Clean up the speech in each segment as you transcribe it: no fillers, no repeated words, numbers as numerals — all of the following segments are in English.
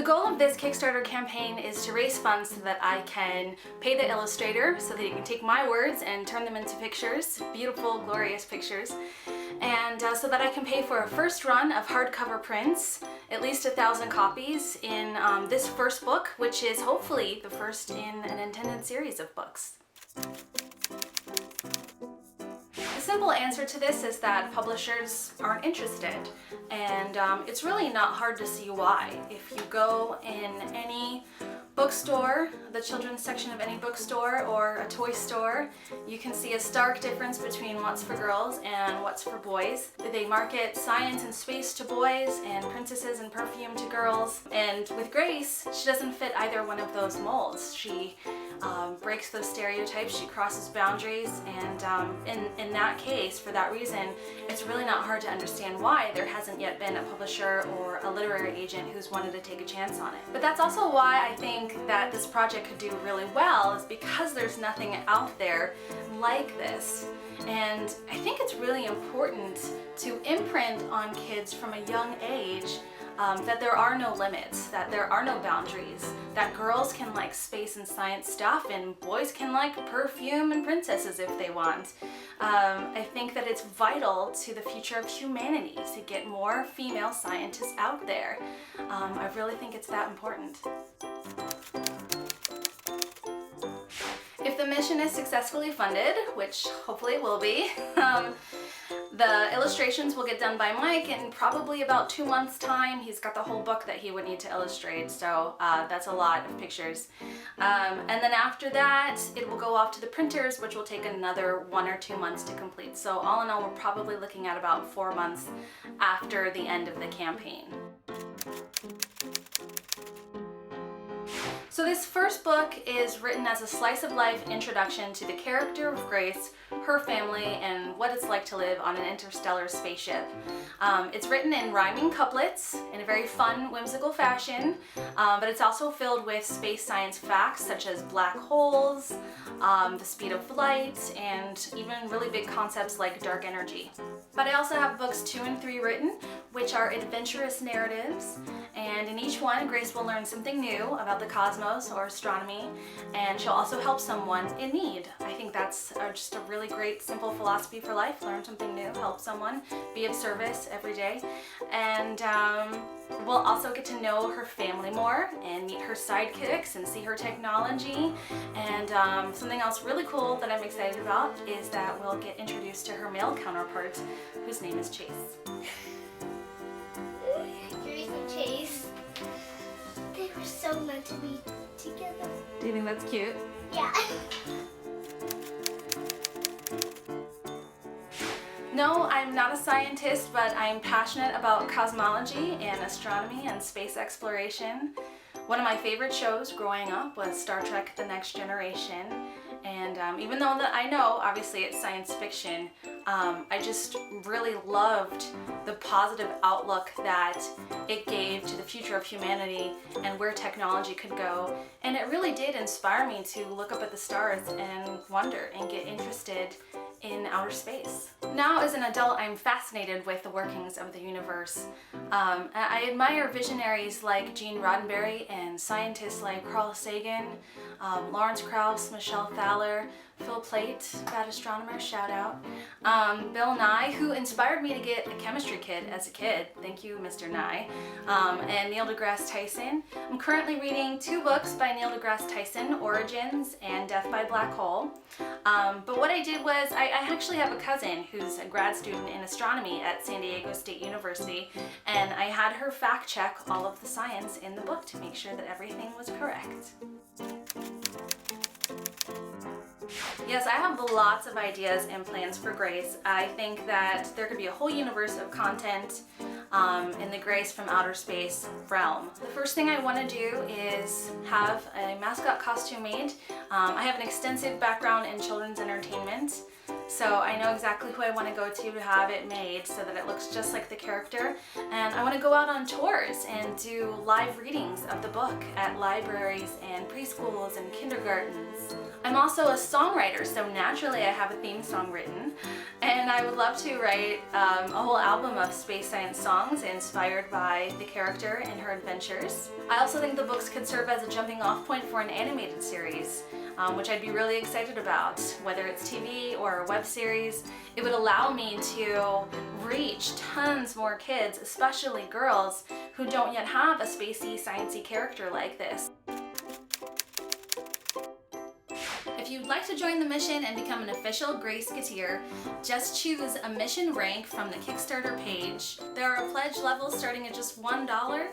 goal of this Kickstarter campaign is to raise funds so that I can pay the illustrator so that he can take my words and turn them into pictures, beautiful, glorious pictures, and so that I can pay for a first run of hardcover prints, at least 1,000 copies in this first book, which is hopefully the first in an intended series of books. The simple answer to this is that publishers aren't interested, and it's really not hard to see why. If you go in any bookstore, the children's section of any bookstore or a toy store, you can see a stark difference between what's for girls and what's for boys. They market science and space to boys and princesses and perfume to girls, and with Grace, she doesn't fit either one of those molds. She breaks those stereotypes, she crosses boundaries, and in that case, for that reason, it's really not hard to understand why there hasn't yet been a publisher or a literary agent who's wanted to take a chance on it. But that's also why I think that this project could do really well, is because there's nothing out there like this. And I think it's really important to imprint on kids from a young age that there are no limits, that there are no boundaries, that girls can like space and science stuff and boys can like perfume and princesses if they want. I think that it's vital to the future of humanity to get more female scientists out there. I really think it's that important. If the mission is successfully funded, which hopefully it will be, the illustrations will get done by Mike in probably about 2 months' time. He's got the whole book that he would need to illustrate, so that's a lot of pictures. And then after that, it will go off to the printers, which will take another 1 or 2 months to complete. So all in all, we're probably looking at about 4 months after the end of the campaign. So this first book is written as a slice-of-life introduction to the character of Grace, her family, and what it's like to live on an interstellar spaceship. It's written in rhyming couplets in a very fun, whimsical fashion, but it's also filled with space science facts such as black holes, the speed of light, and even really big concepts like dark energy. But I also have books 2 and 3 written, which are adventurous narratives, and in each one, Grace will learn something new about the cosmos or astronomy, and she'll also help someone in need. I think that's just a really great, simple philosophy for life. Learn something new, help someone, be of service every day. And we'll also get to know her family more and meet her sidekicks and see her technology. And something else really cool that I'm excited about is that we'll get introduced to her male counterpart, whose name is Chase. Grace and Chase, they were so meant to be together. Do you think that's cute? Yeah. No, I'm not a scientist, but I'm passionate about cosmology and astronomy and space exploration. One of my favorite shows growing up was Star Trek: The Next Generation, and even though that I know obviously it's science fiction, I just really loved the positive outlook that it gave to the future of humanity and where technology could go, and it really did inspire me to look up at the stars and wonder and get interested in outer space. Now as an adult, I'm fascinated with the workings of the universe. I admire visionaries like Gene Roddenberry and scientists like Carl Sagan, Lawrence Krauss, Michelle Thaler, Phil Plait, that astronomer, shout out, Bill Nye, who inspired me to get a chemistry kit as a kid, thank you Mr. Nye, and Neil deGrasse Tyson. I'm currently reading 2 books by Neil deGrasse Tyson, Origins and Death by Black Hole. But what I did was, I actually have a cousin who's a grad student in astronomy at San Diego State University, and I had her fact check all of the science in the book to make sure that everything was correct. Yes, I have lots of ideas and plans for Grace. I think that there could be a whole universe of content in the Grace from Outer Space realm. The first thing I want to do is have a mascot costume made. I have an extensive background in children's entertainment, so I know exactly who I want to go to have it made so that it looks just like the character. And I want to go out on tours and do live readings of the book at libraries and preschools and kindergartens. I'm also a songwriter, so naturally I have a theme song written, and I would love to write a whole album of space science songs songs inspired by the character and her adventures. I also think the books could serve as a jumping off point for an animated series, which I'd be really excited about. Whether it's TV or a web series, it would allow me to reach tons more kids, especially girls, who don't yet have a spacey, sciencey character like this. If you'd like to join the mission and become an official Gray Skateer, just choose a mission rank from the Kickstarter page. There are pledge levels starting at just $1.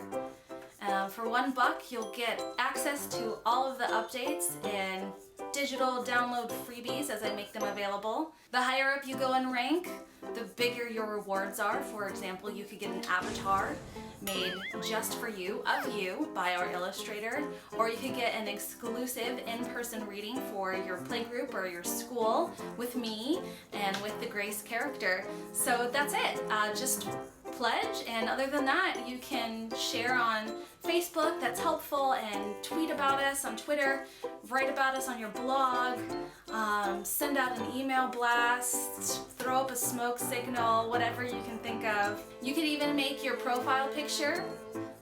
For $1, you'll get access to all of the updates and digital download freebies as I make them available. The higher up you go in rank, the bigger your rewards are. For example, you could get an avatar made just for you, of you, by our illustrator, or you could get an exclusive in-person reading for your playgroup or your school with me and with the Grace character. So that's it. Just pledge, and other than that, you can share on Facebook, that's helpful, and tweet about us on Twitter, write about us on your blog, send out an email blast, throw up a smoke signal, whatever you can think of. You could even make your profile picture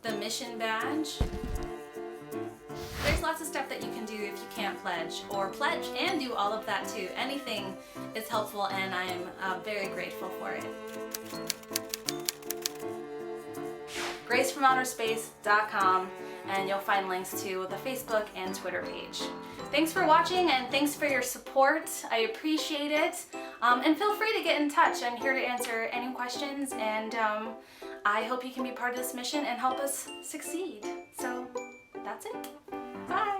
the mission badge. There's lots of stuff that you can do if you can't pledge, or pledge and do all of that too. Anything is helpful, and I am very grateful for it. GraceFromOuterSpace.com, and you'll find links to the Facebook and Twitter page. Thanks for watching, and thanks for your support. I appreciate it. And feel free to get in touch. I'm here to answer any questions, and I hope you can be part of this mission and help us succeed. So that's it. Bye.